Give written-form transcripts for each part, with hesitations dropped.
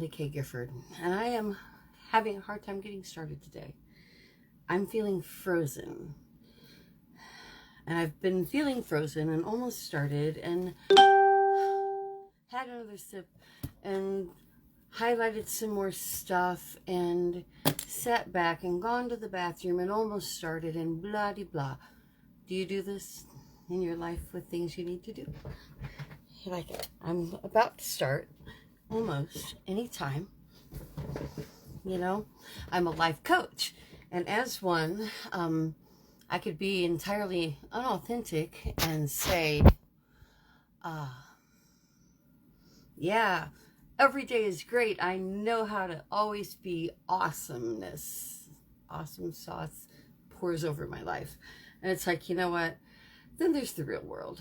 Kay Gifford, and I am having a hard time getting started today. I'm feeling frozen, and I've been feeling frozen and almost started and had another sip and highlighted some more stuff and sat back and gone to the bathroom and almost started and blah de blah. Do you do this in your life with things you need to do? Like, I'm about to start almost anytime. You know, I'm a life coach, and as one, I could be entirely unauthentic and say, yeah, every day is great. I know how to always be awesomeness. Awesome sauce pours over my life. And it's like, you know what? Then there's the real world.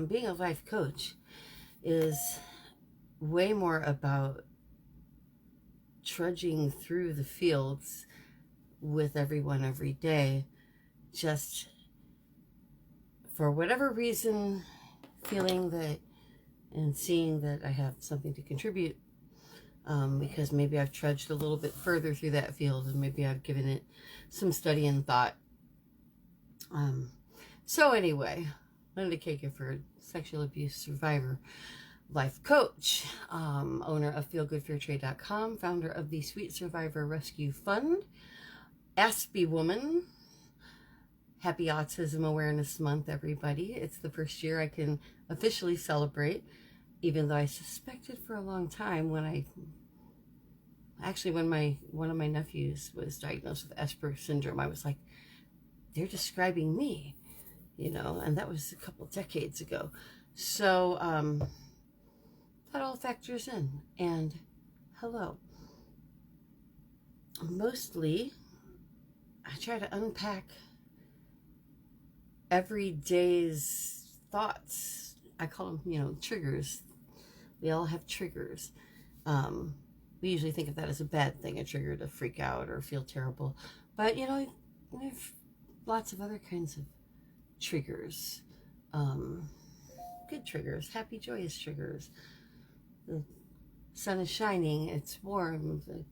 Being a life coach is way more about trudging through the fields with everyone every day, just for whatever reason, feeling that and seeing that I have something to contribute, because maybe I've trudged a little bit further through that field and maybe I've given it some study and thought. So anyway, Linda Kay Gifford, sexual abuse survivor, life coach, owner of feelgoodfairtrade.com, founder of the Sweet Survivor Rescue Fund, Aspie woman. Happy Autism Awareness Month, everybody. It's the first year I can officially celebrate, even though I suspected for a long time when one of my nephews was diagnosed with Asperger's syndrome, I was like, they're describing me, you know, and that was a couple decades ago. So that all factors in. And hello. Mostly, I try to unpack every day's thoughts. I call them, you know, triggers. We all have triggers. We usually think of that as a bad thing, a trigger to freak out or feel terrible. But, you know, we have lots of other kinds of triggers. Good triggers, happy, joyous triggers. The sun is shining, it's warm, the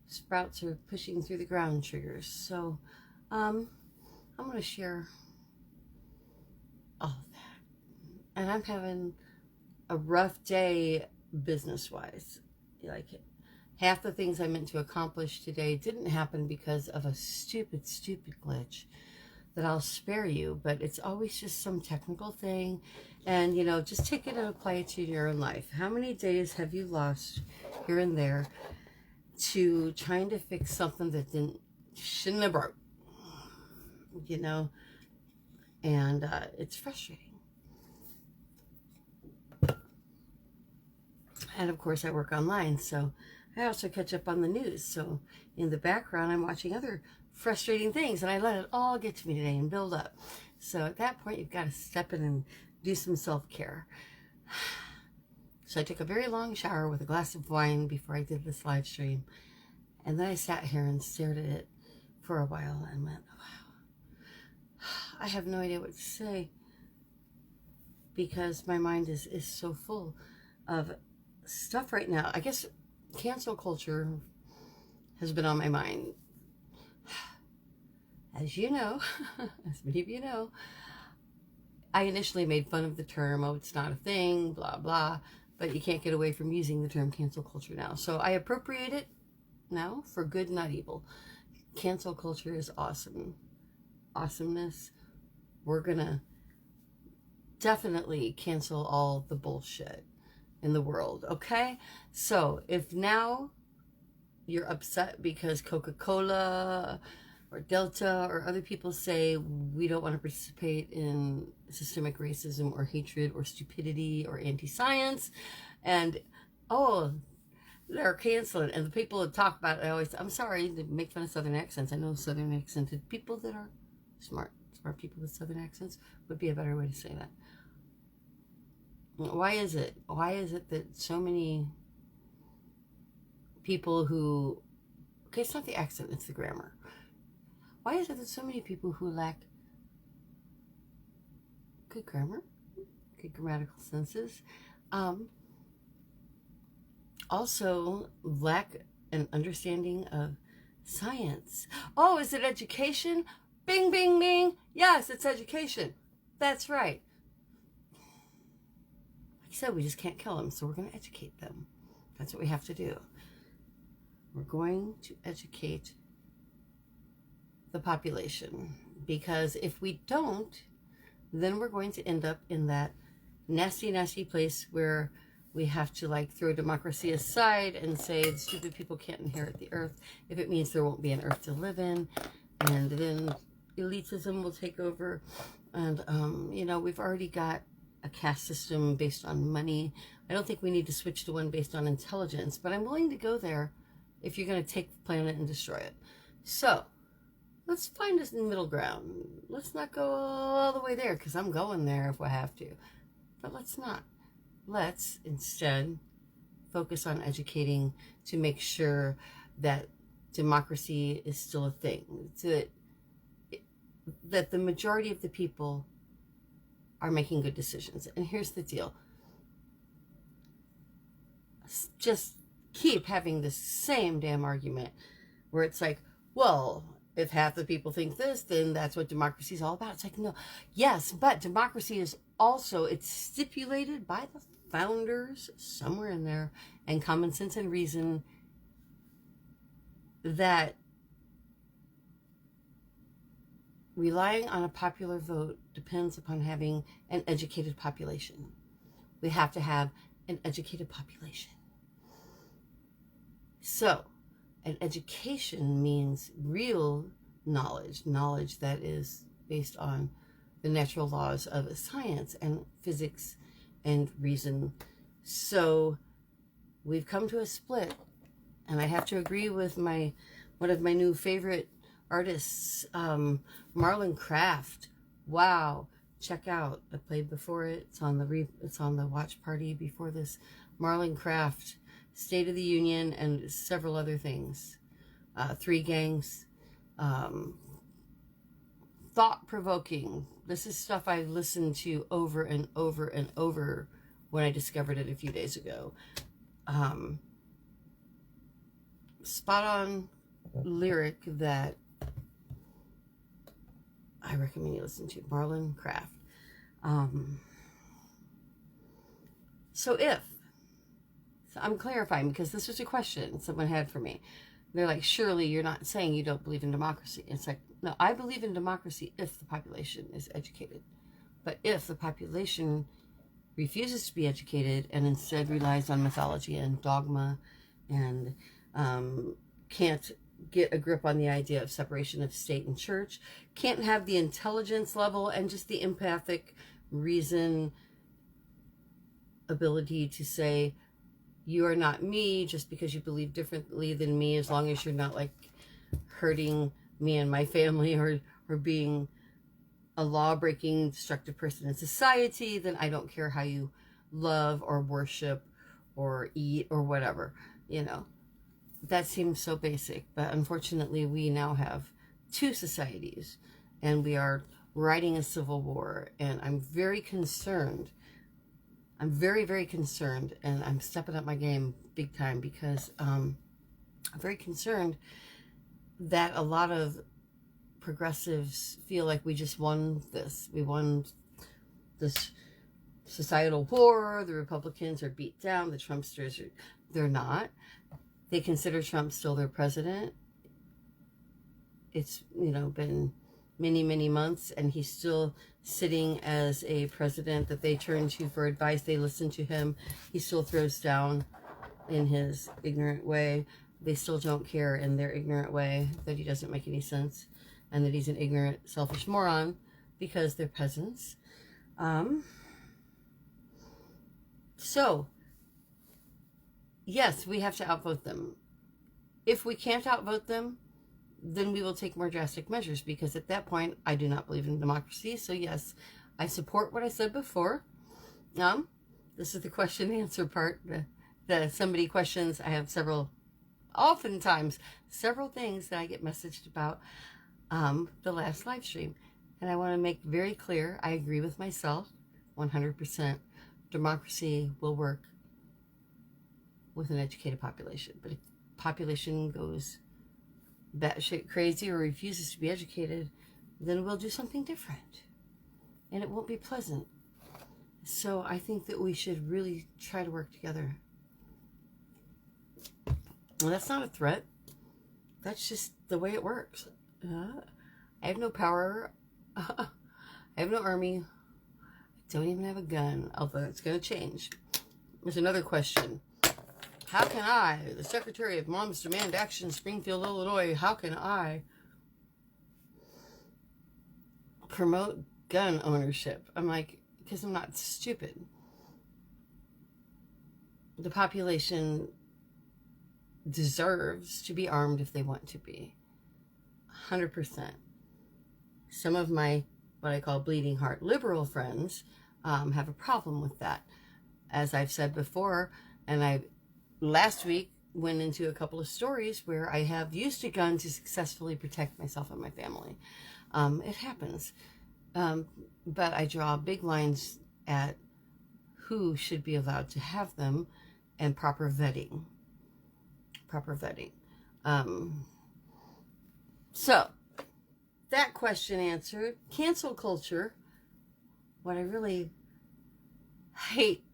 sprouts are pushing through the ground triggers. So I'm going to share all of that. And I'm having a rough day business-wise. Like, half the things I meant to accomplish today didn't happen because of a stupid glitch that I'll spare you, but it's always just some technical thing. And, you know, just take it and apply it to your own life. How many days have you lost here and there to trying to fix something that shouldn't have broke? You know, and it's frustrating. And of course I work online, so I also catch up on the news. So in the background, I'm watching other frustrating things, and I let it all get to me today and build up. So at that point, you've got to step in and do some self-care. So I took a very long shower with a glass of wine before I did this live stream. And then I sat here and stared at it for a while and went, wow, I have no idea what to say, because my mind is so full of stuff right now. I guess cancel culture has been on my mind. As you know, as many of you know, I initially made fun of the term, oh, it's not a thing, blah, blah, but you can't get away from using the term cancel culture now. So I appropriate it now for good, not evil. Cancel culture is awesome. Awesomeness. We're gonna definitely cancel all the bullshit in the world, okay? So if now you're upset because Coca-Cola or Delta or other people say we don't want to participate in systemic racism or hatred or stupidity or anti-science, and oh, they're canceling, and the people that talk about it, I'm sorry to make fun of Southern accents. I know Southern accented people that are smart people with Southern accents would be a better way to say that. Why is it that so many people who, okay, it's not the accent, it's the grammar. Why is it that so many people who lack good grammar, good grammatical senses, also lack an understanding of science. Oh, is it education? Bing, bing, bing. Yes, it's education. That's right. Like I said, we just can't kill them, so we're going to educate them. That's what we have to do. We're going to educate the population, because if we don't, then we're going to end up in that nasty, nasty place where we have to like throw democracy aside and say the stupid people can't inherit the earth if it means there won't be an earth to live in, and then elitism will take over. And you know, we've already got a caste system based on money. I don't think we need to switch to one based on intelligence, but I'm willing to go there if you're going to take the planet and destroy it. So let's find a middle ground. Let's not go all the way there, because I'm going there if I have to. But let's not. Let's instead focus on educating to make sure that democracy is still a thing, so that the majority of the people are making good decisions. And here's the deal. Just keep having the same damn argument where it's like, well, if half the people think this, then that's what democracy is all about. It's like, no, yes, but democracy is also, it's stipulated by the founders somewhere in there, and common sense and reason, that relying on a popular vote depends upon having an educated population. We have to have an educated population. So, an education means real knowledge, knowledge that is based on the natural laws of science and physics and reason. So, we've come to a split, and I have to agree with one of my new favorite artists, Marlon Craft. Wow, check out. I played before it. It's on the watch party before this. Marlon Craft, State of the Union, and several other things. Three Gangs. Thought-provoking. This is stuff I listened to over and over and over when I discovered it a few days ago. Spot on lyric that I recommend you listen to. Marlon Craft. So I'm clarifying, because this was a question someone had for me. They're like, surely you're not saying you don't believe in democracy. It's like, no, I believe in democracy if the population is educated. But if the population refuses to be educated and instead relies on mythology and dogma and can't get a grip on the idea of separation of state and church, can't have the intelligence level and just the empathic reason ability to say, you are not me just because you believe differently than me, as long as you're not like hurting me and my family or being a law-breaking, destructive person in society, then I don't care how you love or worship or eat or whatever, you know. That seems so basic, but unfortunately we now have two societies, and we are riding a civil war, and I'm very concerned. I'm very, very concerned, and I'm stepping up my game big time, because I'm very concerned that a lot of progressives feel like we just won this. We won this societal war. The Republicans are beat down. The Trumpsters they're not. They consider Trump still their president. It's, you know, been many, many months, and he's still sitting as a president that they turn to for advice. They listen to him. He still throws down in his ignorant way. They still don't care in their ignorant way that he doesn't make any sense, and that he's an ignorant, selfish moron, because they're peasants. So, yes, we have to outvote them. If we can't outvote them, then we will take more drastic measures, because at that point, I do not believe in democracy. So yes, I support what I said before. This is the question and answer part. The somebody questions. I have oftentimes several things that I get messaged about the last live stream. And I want to make very clear, I agree with myself 100%. Democracy will work with an educated population. But if the population goes batshit crazy or refuses to be educated, then we'll do something different. And it won't be pleasant. So I think that we should really try to work together. Well, that's not a threat. That's just the way it works. I have no power. I have no army. I don't even have a gun, although it's going to change. There's another question. How can I, the Secretary of Moms Demand Action, Springfield, Illinois, how can I promote gun ownership? I'm like, because I'm not stupid. The population deserves to be armed if they want to be. 100%. Some of my, what I call bleeding heart liberal friends, have a problem with that. As I've said before, and I last week went into a couple of stories where I have used a gun to successfully protect myself and my family. It happens. But I draw big lines at who should be allowed to have them and proper vetting. So, that question answered. Cancel culture. What I really hate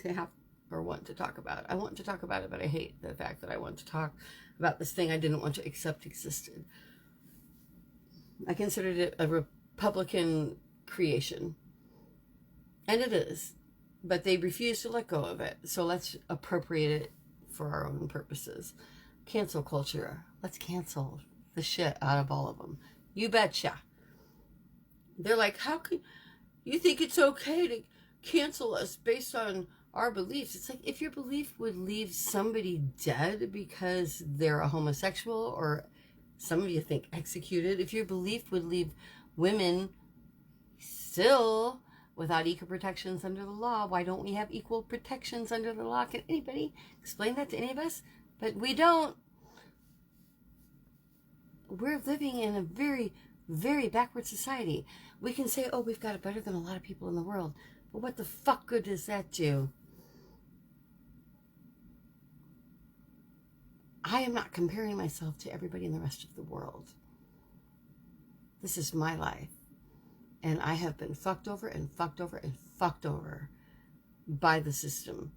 to have or want to talk about. I want to talk about it, but I hate the fact that I want to talk about this thing I didn't want to accept existed. I considered it a Republican creation. And it is. But they refuse to let go of it. So let's appropriate it for our own purposes. Cancel culture. Let's cancel the shit out of all of them. You betcha. They're like, how could you think it's okay to cancel us based on our beliefs? It's like, if your belief would leave somebody dead because they're a homosexual, or some of you think executed, if your belief would leave women still without equal protections under the law, why don't we have equal protections under the law? Can anybody explain that to any of us? But we don't. We're living in a very, very backward society. We can say, oh, we've got it better than a lot of people in the world. But what the fuck good does that do? I am not comparing myself to everybody in the rest of the world. This is my life. And I have been fucked over and fucked over and fucked over by the system.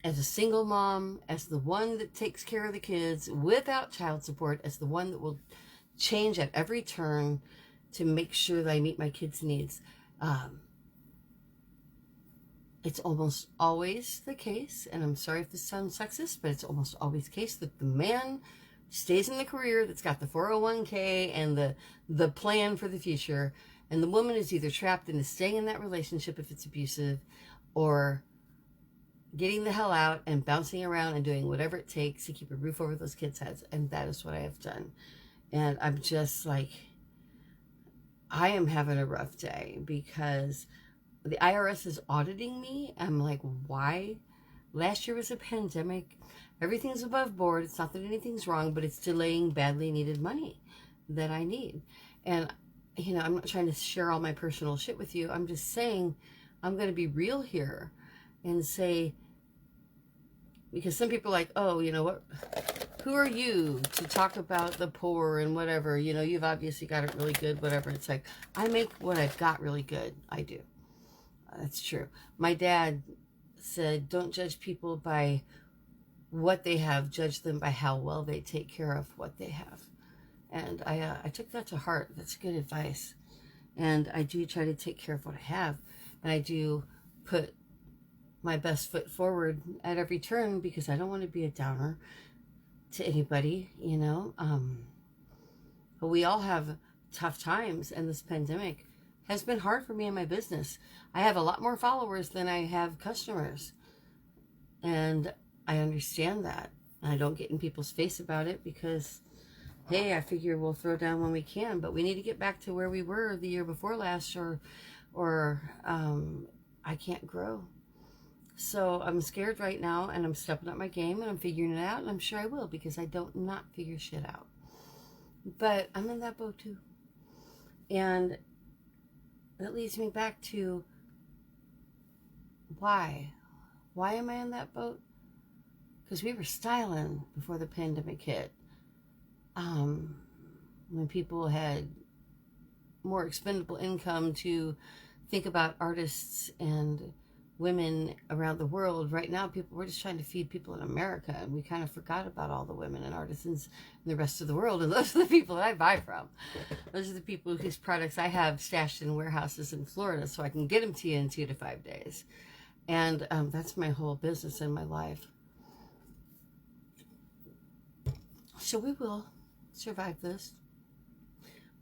As a single mom, as the one that takes care of the kids without child support, as the one that will change at every turn to make sure that I meet my kids' needs. It's almost always the case, and I'm sorry if this sounds sexist, but it's almost always the case that the man stays in the career that's got the 401k and the plan for the future, and the woman is either trapped into staying in that relationship if it's abusive, or getting the hell out and bouncing around and doing whatever it takes to keep a roof over those kids' heads. And that is what I have done. And I'm just like, I am having a rough day because the IRS is auditing me. I'm like, why? Last year was a pandemic. Everything's above board. It's not that anything's wrong, but it's delaying badly needed money that I need. And, you know, I'm not trying to share all my personal shit with you. I'm just saying I'm going to be real here and say, because some people are like, oh, you know what? Who are you to talk about the poor and whatever? You know, you've obviously got it really good, whatever. It's like, I make what I've got really good. I do. That's true. My dad said, don't judge people by what they have. Judge them by how well they take care of what they have. And I took that to heart. That's good advice. And I do try to take care of what I have. And I do put my best foot forward at every turn because I don't want to be a downer to anybody, you know. But we all have tough times, and this pandemic has been hard for me and my business. I have a lot more followers than I have customers, and I understand that. I don't get in people's face about it because, hey, I figure we'll throw down when we can, but we need to get back to where we were the year before last, or I can't grow. So I'm scared right now, and I'm stepping up my game, and I'm figuring it out, and I'm sure I will, because I don't not figure shit out. But I'm in that boat too. And that leads me back to why? Why am I in that boat? Because we were styling before the pandemic hit. When people had more expendable income to think about artists and women around the world. Right now, we're just trying to feed people in America, and we kind of forgot about all the women and artisans in the rest of the world, and those are the people that I buy from. Those are the people whose products I have stashed in warehouses in Florida so I can get them to you in 2 to 5 days. And that's my whole business in my life. So we will survive this.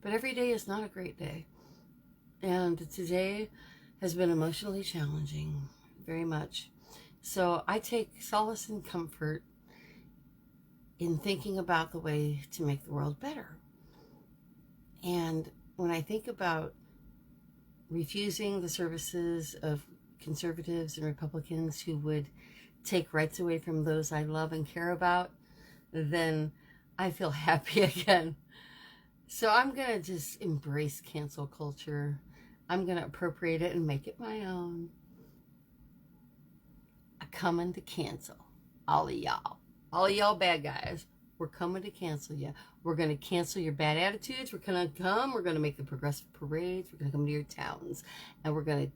But every day is not a great day. And today has been emotionally challenging, very much. So I take solace and comfort in thinking about the way to make the world better. And when I think about refusing the services of conservatives and Republicans who would take rights away from those I love and care about, then I feel happy again. So I'm going to just embrace cancel culture. I'm going to appropriate it and make it my own. I'm coming to cancel all of y'all. All of y'all bad guys. We're coming to cancel you. We're going to cancel your bad attitudes. We're going to come. We're going to make the progressive parades. We're going to come to your towns. And we're going to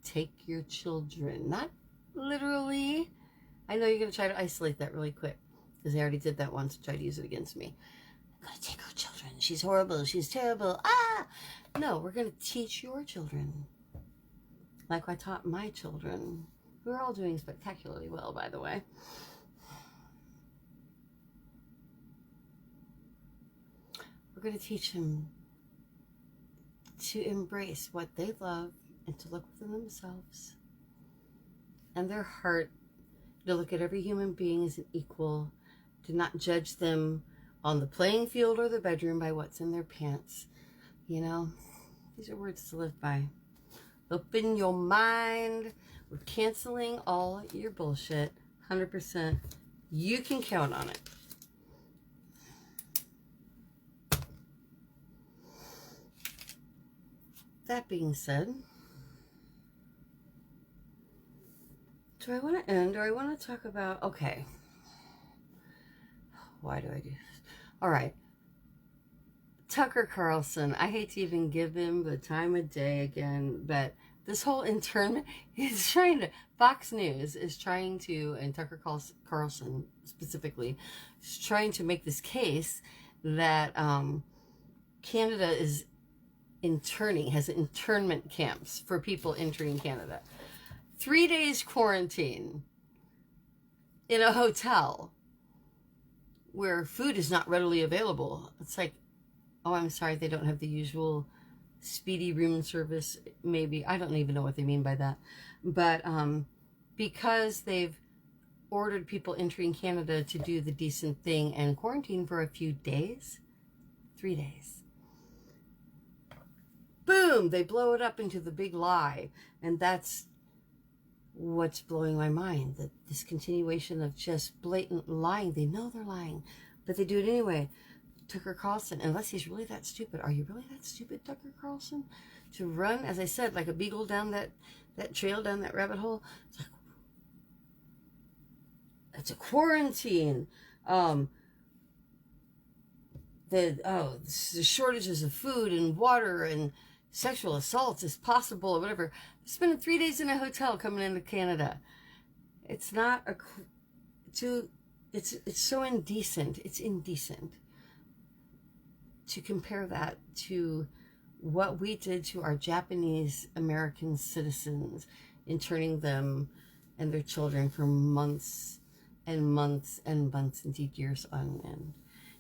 take your children. Not literally. I know you're going to try to isolate that really quick. Because they already did that once and tried to use it against me. I'm going to take her children. She's horrible. She's terrible. No, we're going to teach your children. Like I taught my children. Who are all doing spectacularly well, by the way. We're going to teach them to embrace what they love and to look within themselves and their heart, to look at every human being as an equal, to not judge them on the playing field or the bedroom by what's in their pants. You know, these are words to live by. Open your mind. We're canceling all your bullshit. 100%. You can count on it. That being said, do I want to end or I want to talk about, okay, why do I do this? All right. Tucker Carlson, I hate to even give him the time of day again, but this whole internment is trying to, Fox News is trying to, and Tucker Carlson specifically, is trying to make this case that Canada is has internment camps for people entering Canada. 3 days quarantine in a hotel where food is not readily available. It's like, oh, I'm sorry, they don't have the usual speedy room service, maybe. I don't even know what they mean by that. But because they've ordered people entering Canada to do the decent thing and quarantine for a few days, 3 days. Boom, they blow it up into the big lie. And that's what's blowing my mind, that this continuation of just blatant lying. They know they're lying, but they do it anyway. Tucker Carlson, unless he's really that stupid. Are you really that stupid, Tucker Carlson? To run, as I said, like a beagle down that trail, down that rabbit hole? It's like, it's a quarantine. The shortages of food and water and sexual assaults is possible or whatever. Spending 3 days in a hotel coming into Canada. It's not it's so indecent. It's indecent to compare that to what we did to our Japanese American citizens, interning them and their children for months and months and months, indeed years on end.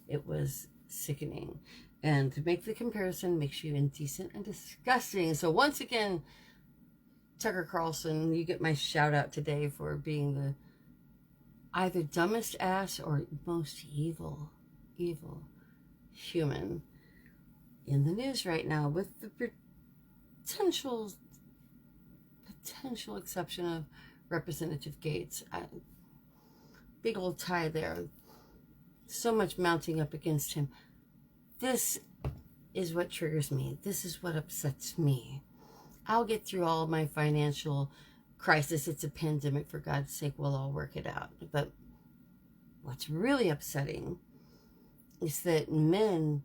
It was sickening. And to make the comparison makes you indecent and disgusting. So once again, Tucker Carlson, you get my shout out today for being the either dumbest ass or most evil human in the news right now, with the potential exception of Representative Gates. Big old tie there. So much mounting up against him. This is what triggers me. This is what upsets me. I'll get through all of my financial crisis. It's a pandemic, for God's sake, we'll all work it out. But what's really upsetting is that men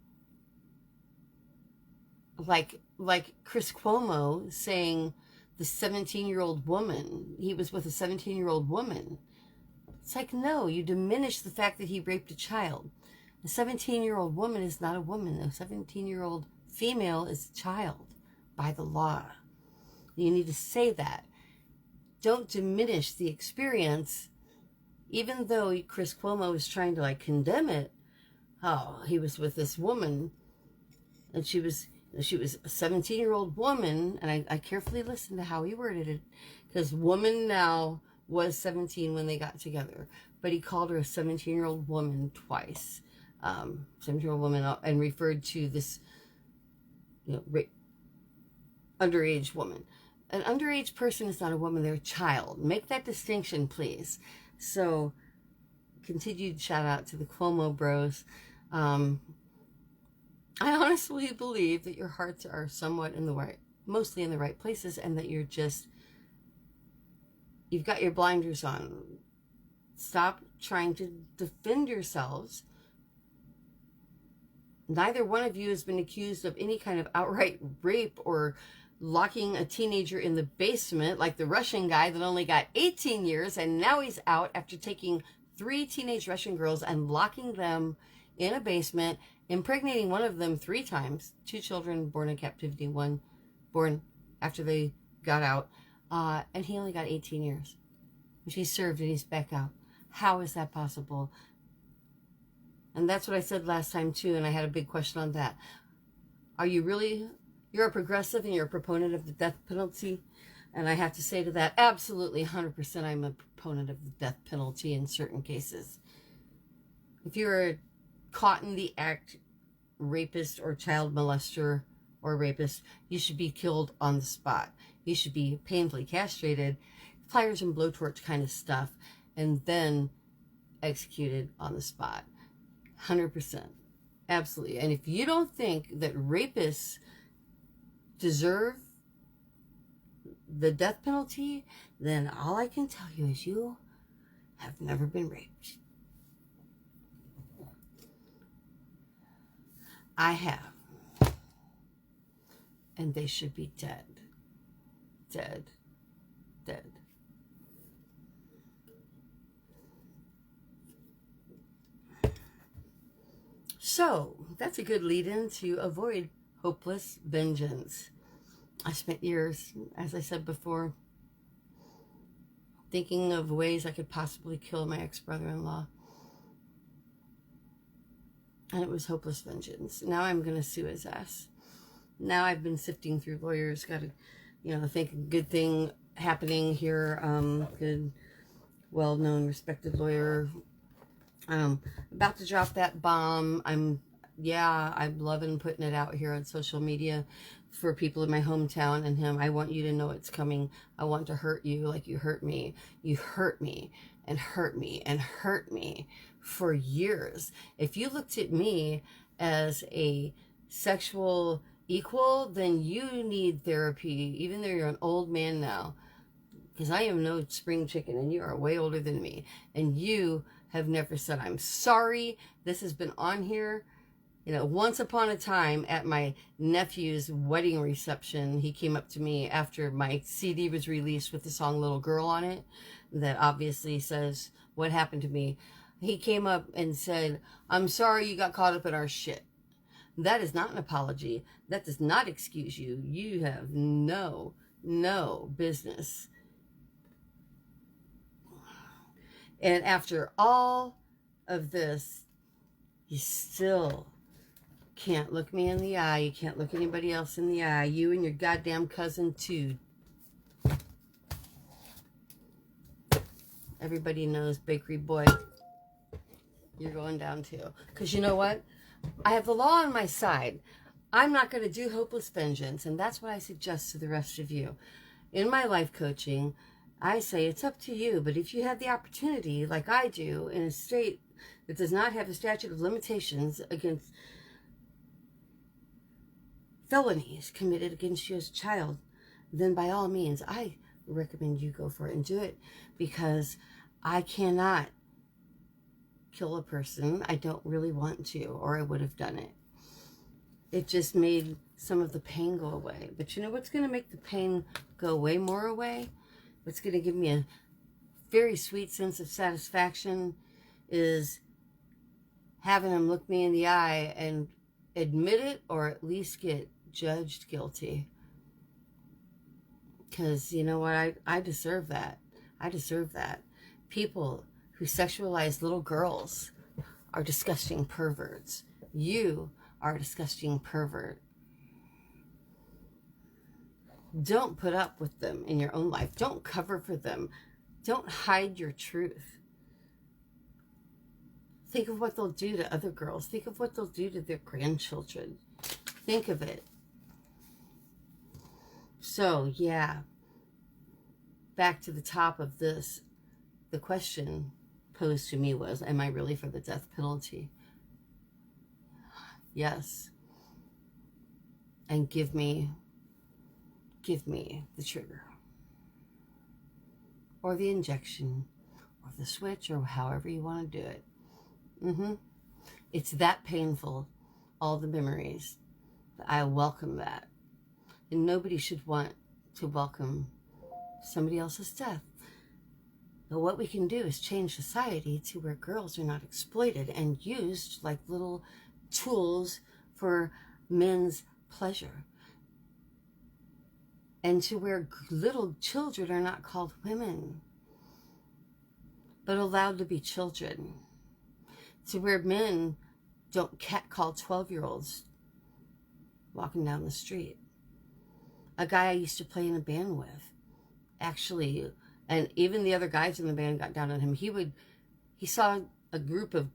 like Chris Cuomo saying the 17-year-old woman, he was with a 17-year-old woman. It's like, no, you diminish the fact that he raped a child. A 17-year-old woman is not a woman. A 17-year-old female is a child by the law. You need to say that. Don't diminish the experience, even though Chris Cuomo was trying to condemn it. Oh, he was with this woman, and she was a 17-year-old woman, and I carefully listened to how he worded it, because woman now was 17 when they got together, but he called her a 17-year-old woman twice. 17-year-old woman, and referred to this, underage woman. An underage person is not a woman, they're a child. Make that distinction, please. So, continued shout out to the Cuomo bros. I honestly believe that your hearts are somewhat mostly in the right places, and that you've got your blinders on. Stop trying to defend yourselves. Neither one of you has been accused of any kind of outright rape or locking a teenager in the basement like the Russian guy that only got 18 years, and now he's out after taking 3 teenage Russian girls and locking them in a basement, impregnating one of them 3 times, 2 children born in captivity, 1 born after they got out, and he only got 18 years, which he served, and he's back out. How is that possible? And that's what I said last time too, and I had a big question on that. Are you really, you're a progressive and you're a proponent of the death penalty? And I have to say to that, absolutely 100% I'm a proponent of the death penalty in certain cases. If you're caught in the act, rapist or child molester or rapist, you should be killed on the spot. You should be painfully castrated, pliers and blowtorch kind of stuff, and then executed on the spot. 100%. Absolutely. And if you don't think that rapists deserve the death penalty, then all I can tell you is you have never been raped. I have. And they should be dead. Dead. Dead. So, that's a good lead-in to avoid hopeless vengeance. I spent years, as I said before, thinking of ways I could possibly kill my ex-brother-in-law. And it was hopeless vengeance. Now I'm going to sue his ass. Now I've been sifting through lawyers, got to, think a good thing happening here. Good, well-known, respected lawyer. About to drop that bomb. I'm loving putting it out here on social media for people in my hometown and him. I want you to know it's coming. I want to hurt you like you hurt me. You hurt me and hurt me and hurt me for years. If you looked at me as a sexual equal, then you need therapy, even though you're an old man now. Because I am no spring chicken and you are way older than me. And you have never said, I'm sorry. This has been on here. Once upon a time at my nephew's wedding reception, he came up to me after my CD was released with the song Little Girl on it, that obviously says what happened to me. He came up and said, I'm sorry you got caught up in our shit. That is not an apology. That does not excuse you. You have no business. And after all of this, you still can't look me in the eye. You can't look anybody else in the eye. You and your goddamn cousin, too. Everybody knows, bakery boy, you're going down, too. Because you know what? I have the law on my side. I'm not going to do hopeless vengeance. And that's what I suggest to the rest of you. In my life coaching, I say it's up to you, but if you have the opportunity, like I do, in a state that does not have a statute of limitations against felonies committed against you as a child, then by all means, I recommend you go for it and do it, because I cannot kill a person. I don't really want to, or I would have done it. It just made some of the pain go away. But you know what's going to make the pain go way more away? What's going to give me a very sweet sense of satisfaction is having him look me in the eye and admit it, or at least get judged guilty. Because you know what? I deserve that. I deserve that. People who sexualize little girls are disgusting perverts. You are a disgusting pervert. Don't put up with them in your own life. Don't cover for them. Don't hide your truth. Think of what they'll do to other girls. Think of what they'll do to their grandchildren. Think of it. So, yeah. Back to the top of this. The question posed to me was, am I really for the death penalty? Yes. And give me the trigger. Or the injection. Or the switch. Or however you want to do it. It's that painful, all the memories. I welcome that. And nobody should want to welcome somebody else's death. But what we can do is change society to where girls are not exploited and used like little tools for men's pleasure. And to where little children are not called women, but allowed to be children. To where men don't catcall 12-year-olds walking down the street. A guy I used to play in a band with, actually, and even the other guys in the band got down on him. He saw a group of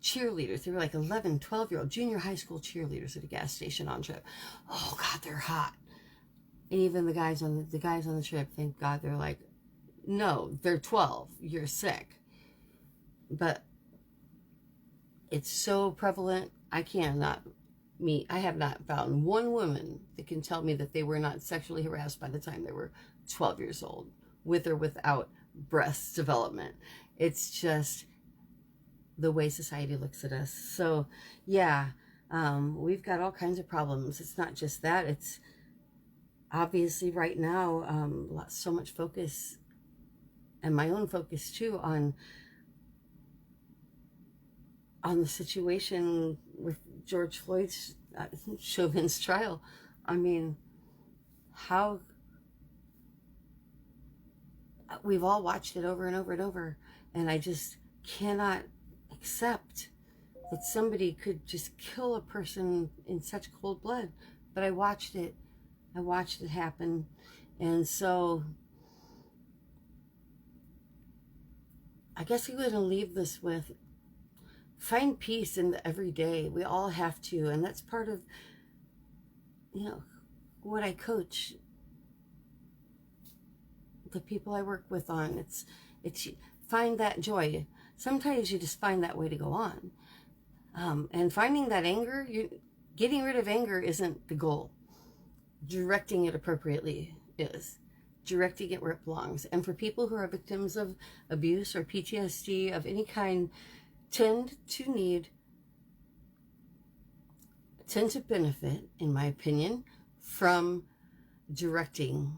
cheerleaders. They were like 11, 12-year-old junior high school cheerleaders at a gas station on trip. Oh God, they're hot. And even the guys on the trip, thank God, they're like, no, they're 12. You're sick. But it's so prevalent. I have not found one woman that can tell me that they were not sexually harassed by the time they were 12 years old, with or without breast development. It's just the way society looks at us. So yeah, we've got all kinds of problems. It's not just that. It's obviously right now, so much focus, and my own focus too, on the situation with George Floyd's Chauvin's trial. I mean, how we've all watched it over and over and over, and I just cannot accept that somebody could just kill a person in such cold blood. But I watched it happen. And so I guess we're going to leave this with, find peace in the everyday. We all have to, and that's part of, what I coach the people I work with on. It's find that joy. Sometimes you just find that way to go on. And finding that anger, getting rid of anger isn't the goal. Directing it appropriately is. Directing it where it belongs. And for people who are victims of abuse or PTSD of any kind, tend to benefit, in my opinion, from directing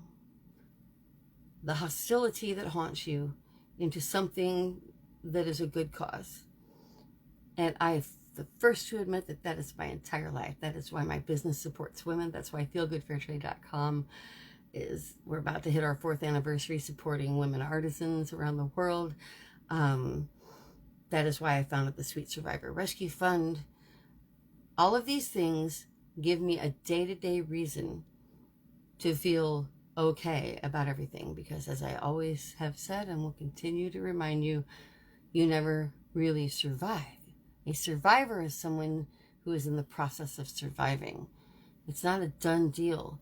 the hostility that haunts you into something that is a good cause. And I'm the first to admit that that is my entire life. That is why my business supports women. That's why feelgoodfairtrade.com is, we're about to hit our 4th anniversary supporting women artisans around the world. That is why I founded the Sweet Survivor Rescue Fund. All of these things give me a day-to-day reason to feel okay about everything, because as I always have said and will continue to remind you, you never really survive. A survivor is someone who is in the process of surviving. It's not a done deal.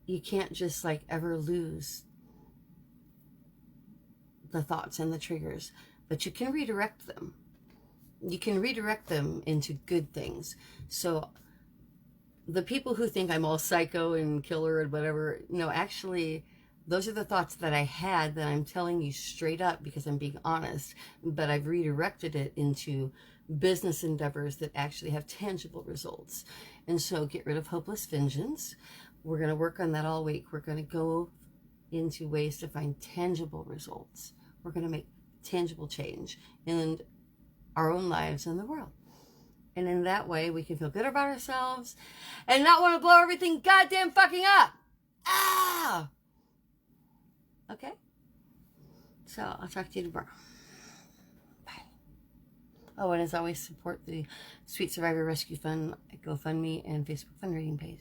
You can't just ever lose the thoughts and the triggers, but you can redirect them. You can redirect them into good things. So the people who think I'm all psycho and killer and whatever, no, actually, those are the thoughts that I had that I'm telling you straight up because I'm being honest, but I've redirected it into business endeavors that actually have tangible results. And so get rid of hopeless vengeance. We're going to work on that all week. We're going to go into ways to find tangible results. We're going to make tangible change in our own lives and the world. And in that way, we can feel good about ourselves and not want to blow everything goddamn fucking up. Ah! Okay? So I'll talk to you tomorrow. Bye. Oh, and as always, support the Sweet Survivor Rescue Fund at GoFundMe and Facebook fundraising.